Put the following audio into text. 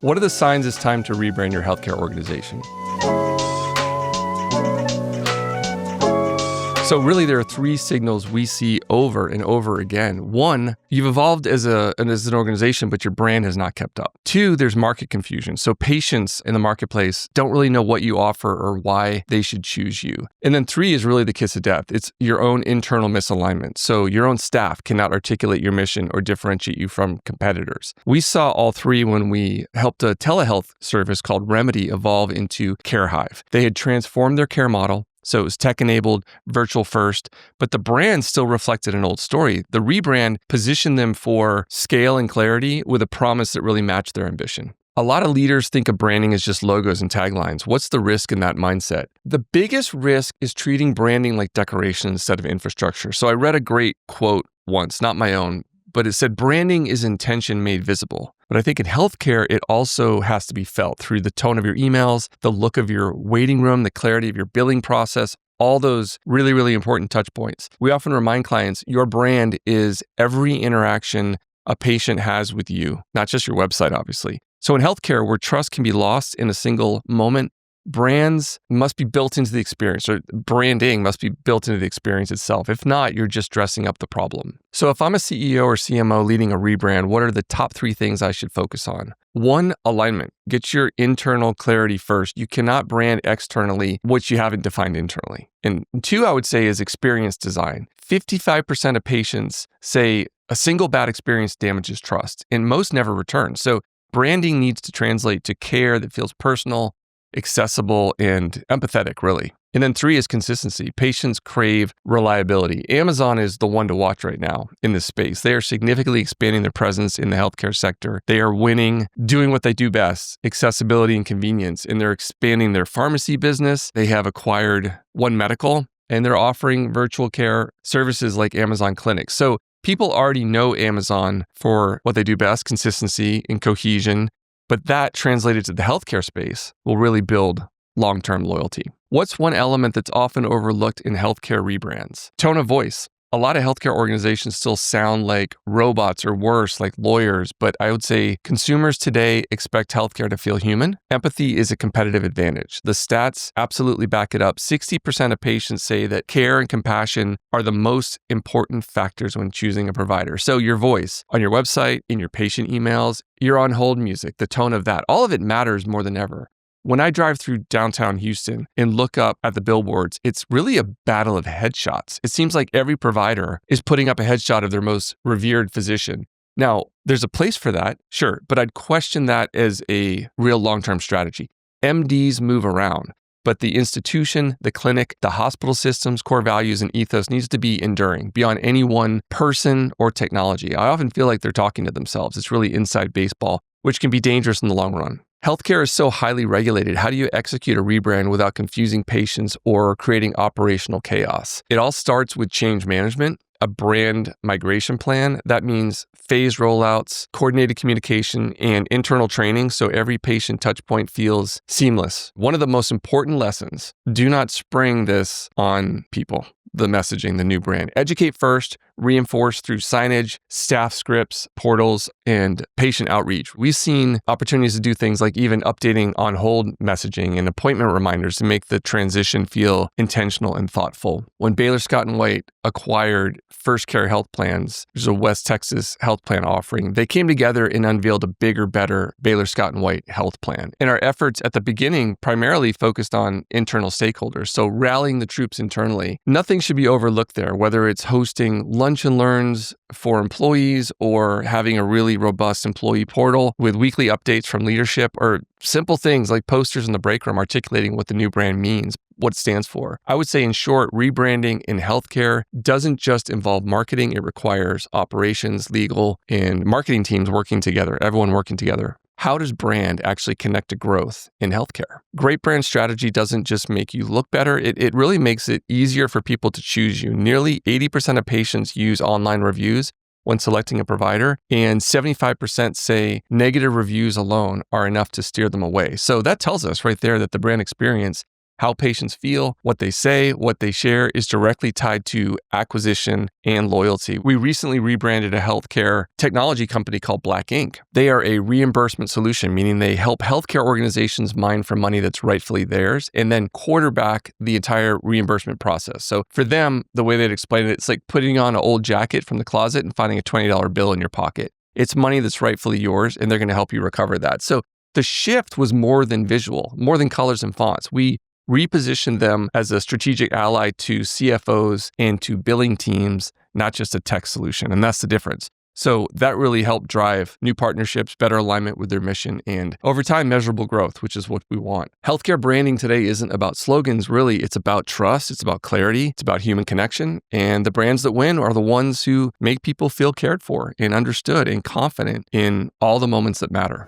What are the signs it's time to rebrand your healthcare organization? So really, there are three signals we see over and over again. One, you've evolved as an organization, but your brand has not kept up. Two, there's market confusion. So patients in the marketplace don't really know what you offer or why they should choose you. And then three is really the kiss of death. It's your own internal misalignment. So your own staff cannot articulate your mission or differentiate you from competitors. We saw all three when we helped a telehealth service called Remedy evolve into CareHive. They had transformed their care model. So it was tech-enabled, virtual first, but the brand still reflected an old story. The rebrand positioned them for scale and clarity with a promise that really matched their ambition. A lot of leaders think of branding as just logos and taglines. What's the risk in that mindset? The biggest risk is treating branding like decoration instead of infrastructure. So I read a great quote once, not my own, but it said, branding is intention made visible. But I think in healthcare, it also has to be felt through the tone of your emails, the look of your waiting room, the clarity of your billing process, all those really, really important touch points. We often remind clients, your brand is every interaction a patient has with you, not just your website, obviously. So in healthcare, where trust can be lost in a single moment, brands must be built into the experience, or branding must be built into the experience itself. If not, you're just dressing up the problem. So if I'm a CEO or CMO leading a rebrand, what are the top three things I should focus on? One, alignment. Get your internal clarity first. You cannot brand externally what you haven't defined internally. And two, I would say, is experience design. 55% of patients say a single bad experience damages trust, and most never return. So branding needs to translate to care that feels personal, accessible, and empathetic, really. And then three is consistency. Patients crave reliability. Amazon is the one to watch right now in this space. They are significantly expanding their presence in the healthcare sector. They are winning, doing what they do best, accessibility and convenience, and they're expanding their pharmacy business. They have acquired One Medical, and they're offering virtual care services like Amazon Clinics. So people already know Amazon for what they do best, consistency and cohesion. But that translated to the healthcare space will really build long-term loyalty. What's one element that's often overlooked in healthcare rebrands? Tone of voice. A lot of healthcare organizations still sound like robots or worse, like lawyers, but I would say consumers today expect healthcare to feel human. Empathy is a competitive advantage. The stats absolutely back it up. 60% of patients say that care and compassion are the most important factors when choosing a provider. So your voice on your website, in your patient emails, your on-hold music, the tone of that, all of it matters more than ever. When I drive through downtown Houston and look up at the billboards, it's really a battle of headshots. It seems like every provider is putting up a headshot of their most revered physician. Now, there's a place for that, sure, but I'd question that as a real long-term strategy. MDs move around, but the institution, the clinic, the hospital system's core values and ethos needs to be enduring beyond any one person or technology. I often feel like they're talking to themselves. It's really inside baseball, which can be dangerous in the long run. Healthcare is so highly regulated. How do you execute a rebrand without confusing patients or creating operational chaos? It all starts with change management, a brand migration plan. That means phased rollouts, coordinated communication, and internal training so every patient touchpoint feels seamless. One of the most important lessons, do not spring this on people. The messaging, the new brand. Educate first, reinforce through signage, staff scripts, portals, and patient outreach. We've seen opportunities to do things like even updating on-hold messaging and appointment reminders to make the transition feel intentional and thoughtful. When Baylor Scott White acquired First Care Health Plans, which is a West Texas health plan offering, they came together and unveiled a bigger, better Baylor Scott White Health Plan. And our efforts at the beginning primarily focused on internal stakeholders, so rallying the troops internally. Nothing should be overlooked there, whether it's hosting lunch and learns for employees or having a really robust employee portal with weekly updates from leadership, or simple things like posters in the break room articulating what the new brand means, what it stands for. I would say, in short, rebranding in healthcare doesn't just involve marketing. It requires operations, legal, and marketing teams working together, everyone working together. How does brand actually connect to growth in healthcare? Great brand strategy doesn't just make you look better, it really makes it easier for people to choose you. Nearly 80% of patients use online reviews when selecting a provider, and 75% say negative reviews alone are enough to steer them away. So that tells us right there that the brand experience How patients feel, what they say, what they share is directly tied to acquisition and loyalty. We recently rebranded a healthcare technology company called Black Ink. They are a reimbursement solution, meaning they help healthcare organizations mine for money that's rightfully theirs and then quarterback the entire reimbursement process. So for them, the way they'd explain it, it's like putting on an old jacket from the closet and finding a $20 bill in your pocket. It's money that's rightfully yours, and they're going to help you recover that. So the shift was more than visual, more than colors and fonts. We repositioned them as a strategic ally to CFOs and to billing teams, not just a tech solution. And that's the difference. So that really helped drive new partnerships, better alignment with their mission, and over time, measurable growth, which is what we want. Healthcare branding today isn't about slogans, really. It's about trust. It's about clarity. It's about human connection. And the brands that win are the ones who make people feel cared for and understood and confident in all the moments that matter.